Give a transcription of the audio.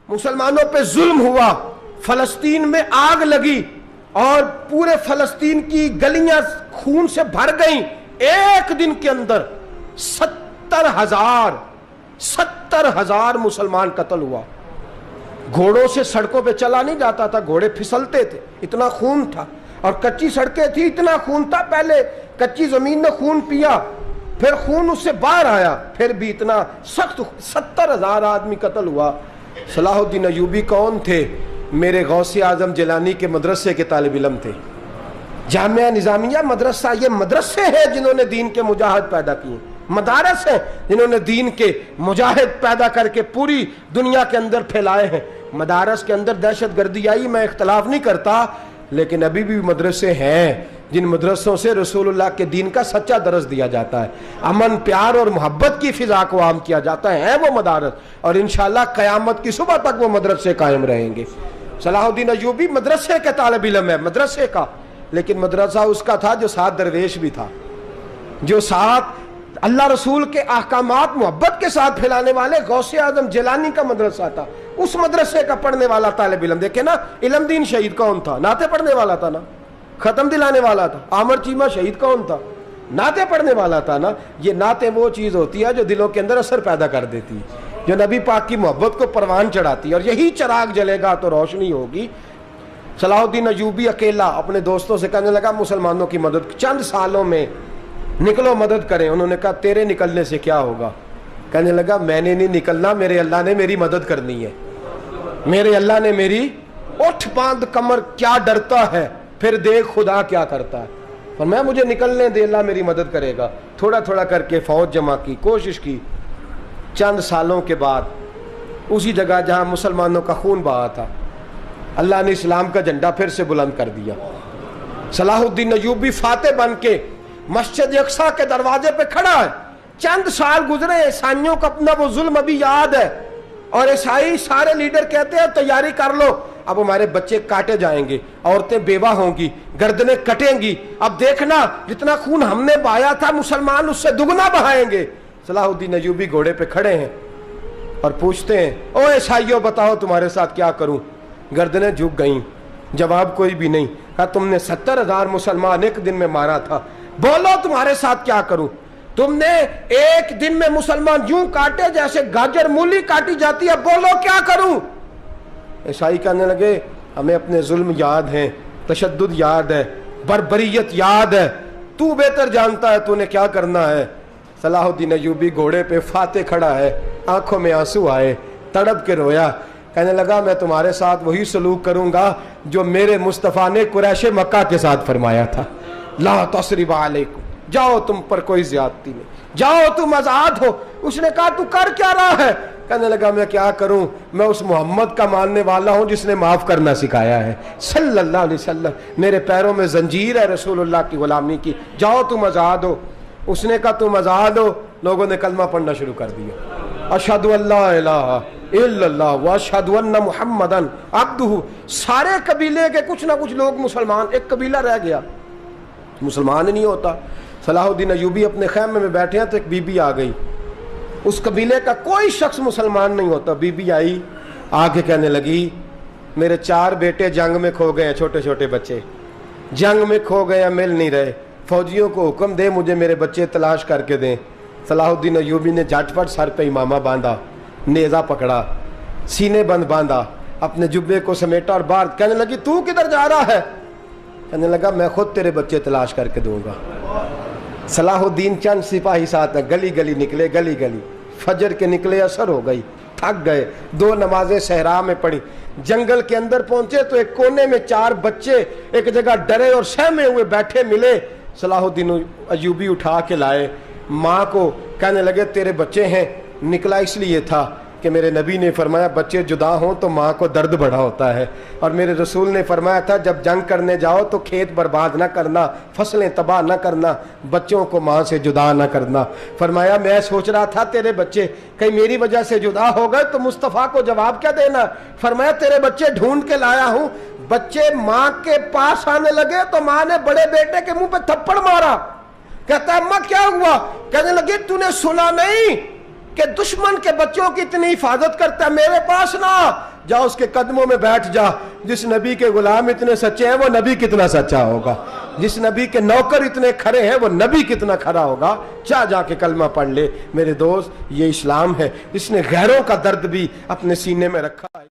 مسلمانوں پہ ظلم ہوا، فلسطین میں آگ لگی اور پورے فلسطین کی گلیاں خون سے بھر گئیں، ایک دن کے اندر 70,000 مسلمان قتل ہوا۔ گھوڑوں سے سڑکوں پہ چلا نہیں جاتا تھا، گھوڑے پھسلتے تھے، اتنا خون تھا، اور کچی سڑکیں تھی، اتنا خون تھا، پہلے کچی زمین نے خون پیا، پھر خون اس سے باہر آیا، پھر بھی اتنا سخت 70,000 آدمی قتل ہوا۔ صلاح الدین ایوبی کون تھے؟ میرے غوث اعظم جیلانی کے مدرسے کے طالب علم تھے۔ جامعہ نظامیہ مدرسہ، یہ مدرسے ہیں جنہوں نے دین کے مجاہد پیدا کیے، مدارس ہیں جنہوں نے دین کے مجاہد پیدا کر کے پوری دنیا کے اندر پھیلائے ہیں۔ مدارس کے اندر دہشت گردی آئی، میں اختلاف نہیں کرتا، لیکن ابھی بھی مدرسے ہیں جن مدرسوں سے رسول اللہ کے دین کا سچا درس دیا جاتا ہے، امن، پیار اور محبت کی فضا کو عام کیا جاتا ہے وہ مدارس، اور انشاءاللہ قیامت کی صبح تک وہ مدرسے قائم رہیں گے۔ صلاح الدین ایوبی مدرسے کے طالب علم ہے، مدرسے کا، لیکن مدرسہ اس کا تھا جو ساتھ درویش بھی تھا، جو ساتھ اللہ رسول کے احکامات محبت کے ساتھ پھیلانے والے غوث اعظم جیلانی کا مدرسہ تھا، اس مدرسے کا پڑھنے والا طالب علم۔ دیکھیں نا، علم دین شہید کون تھا؟ نعتیں پڑھنے والا تھا نا، ختم دلانے والا تھا۔ عامر چیمہ شہید کون تھا؟ نعتیں پڑھنے والا تھا نا۔ یہ نعتیں وہ چیز ہوتی ہے جو دلوں کے اندر اثر پیدا کر دیتی ہے، جو نبی پاک کی محبت کو پروان چڑھاتی ہے، اور یہی چراغ جلے گا تو روشنی ہوگی۔ صلاح الدین ایوبی اکیلا اپنے دوستوں سے کہنے لگا مسلمانوں کی مدد چند سالوں میں نکلو مدد کریں۔ انہوں نے کہا تیرے نکلنے سے کیا ہوگا؟ کہنے لگا میں نے نہیں نکلنا، میرے اللہ نے میری مدد کرنی ہے، میرے اللہ نے میری اٹھ باندھ کمر، کیا ڈرتا ہے پھر دیکھ خدا کیا کرتا ہے، فرمایا مجھے نکلنے دے، اللہ میری مدد کرے گا۔ تھوڑا تھوڑا کر کے فوج جمع کی، کوشش کی، چند سالوں کے بعد اسی جگہ جہاں مسلمانوں کا خون بہا تھا اللہ نے اسلام کا جھنڈا پھر سے بلند کر دیا۔ صلاح الدین ایوبی فاتح بن کے مسجد اقصیٰ کے دروازے پہ کھڑا ہے۔ چند سال گزرے، عیسائیوں کا اپنا وہ ظلم ابھی یاد ہے، اور عیسائی سارے لیڈر کہتے ہیں تیاری کر لو، اب ہمارے بچے کاٹے جائیں گے، عورتیں بیوہ ہوں گی، گردنیں کٹیں گی، اب دیکھنا جتنا خون ہم نے بہایا تھا مسلمان اس سے دگنا بہائیں گے۔ صلاح الدین ایوبی گھوڑے پہ کھڑے ہیں اور پوچھتے ہیں او عیسائیوں بتاؤ تمہارے ساتھ کیا کروں؟ گردنیں جھک گئیں، جواب کوئی بھی نہیں۔ کہا تم نے 70,000 مسلمان ایک دن میں مارا تھا، بولو تمہارے ساتھ کیا کروں؟ تم نے ایک دن میں مسلمان یوں کاٹے جیسے گاجر مولی کاٹی جاتی ہے، بولو کیا کروں؟ عیسائی کہنے لگے ہمیں اپنے ظلم یاد ہیں، تشدد یاد ہے، بربریت یاد ہے، تو بہتر جانتا ہے تو نے کیا کرنا ہے۔ صلاح الدین ایوبی گھوڑے پہ فاتح کھڑا ہے، آنکھوں میں آنسو آئے، تڑپ کے رویا، کہنے لگا میں تمہارے ساتھ وہی سلوک کروں گا جو میرے مصطفیٰ نے قریش مکہ کے ساتھ فرمایا تھا، لا تصریب علیکم، جاؤ تم پر کوئی زیادتی نہیں، جاؤ تم آزاد ہو۔ اس نے کہا تو کر کیا رہا ہے؟ کہنے لگا میں کیا کروں، میں اس محمد کا ماننے والا ہوں جس نے معاف کرنا سکھایا ہے صلی اللہ علیہ وسلم، میرے پیروں میں زنجیر ہے رسول اللہ کی غلامی کی، جاؤ تم آزاد ہو۔ اس نے کہا تم آزاد ہو، لوگوں نے کلمہ پڑھنا شروع کر دیا، اشہد ان لا الہ الا اللہ واشہد ان محمدن عبدہ۔ سارے قبیلے کے کچھ نہ کچھ لوگ مسلمان، ایک قبیلہ رہ گیا مسلمان ہی نہیں ہوتا۔ صلاح الدین ایوبی اپنے خیمے میں بیٹھے ہیں تو ایک بی بی آ گئی، اس قبیلے کا کوئی شخص مسلمان نہیں ہوتا۔ بی بی آئی، آگے کہنے لگی میرے 4 بیٹے جنگ میں کھو گئے ہیں، چھوٹے چھوٹے بچے جنگ میں کھو گئے ہیں، مل نہیں رہے، فوجیوں کو حکم دے مجھے میرے بچے تلاش کر کے دیں۔ صلاح الدین ایوبی نے جھٹ پٹ سر پہ امامہ باندھا، نیزہ پکڑا، سینے بند باندھا، اپنے جبے کو سمیٹا اور باہر۔ کہنے لگی تو کدھر جا رہا ہے؟ کہنے لگا میں خود تیرے بچے تلاش کر کے دوں گا۔ صلاح الدین چند سپاہی ساتھ ہیں، گلی گلی نکلے، گلی گلی، فجر کے نکلے، اثر ہو گئی، تھک گئے، 2 نمازیں صحرا میں پڑھی، جنگل کے اندر پہنچے تو ایک کونے میں 4 بچے ایک جگہ ڈرے اور سہمے ہوئے بیٹھے ملے۔ صلاح الدین ایوبی اٹھا کے لائے، ماں کو کہنے لگے تیرے بچے ہیں، نکلا اس لیے تھا کہ میرے نبی نے فرمایا بچے جدا ہوں تو ماں کو درد بڑا ہوتا ہے، اور میرے رسول نے فرمایا تھا جب جنگ کرنے جاؤ تو کھیت برباد نہ کرنا، فصلیں تباہ نہ کرنا، بچوں کو ماں سے جدا نہ کرنا۔ فرمایا میں سوچ رہا تھا تیرے بچے کہیں میری وجہ سے جدا ہو گئے تو مصطفیٰ کو جواب کیا دینا۔ فرمایا تیرے بچے ڈھونڈ کے لایا ہوں۔ بچے ماں کے پاس آنے لگے تو ماں نے بڑے بیٹے کے منہ پہ تھپڑ مارا، کہتا ہے اماں کیا ہوا؟ کہنے لگی تو نے سنا نہیں کہ دشمن کے بچوں کی اتنی حفاظت کرتا ہے، میرے پاس نہ جا اس کے قدموں میں بیٹھ جا. جس نبی کے غلام اتنے سچے ہیں وہ نبی کتنا سچا ہوگا, جس نبی کے نوکر اتنے کھڑے ہیں وہ نبی کتنا کھڑا ہوگا. جا کے کلمہ پڑھ لے میرے دوست. یہ اسلام ہے, اس نے غیروں کا درد بھی اپنے سینے میں رکھا ہے.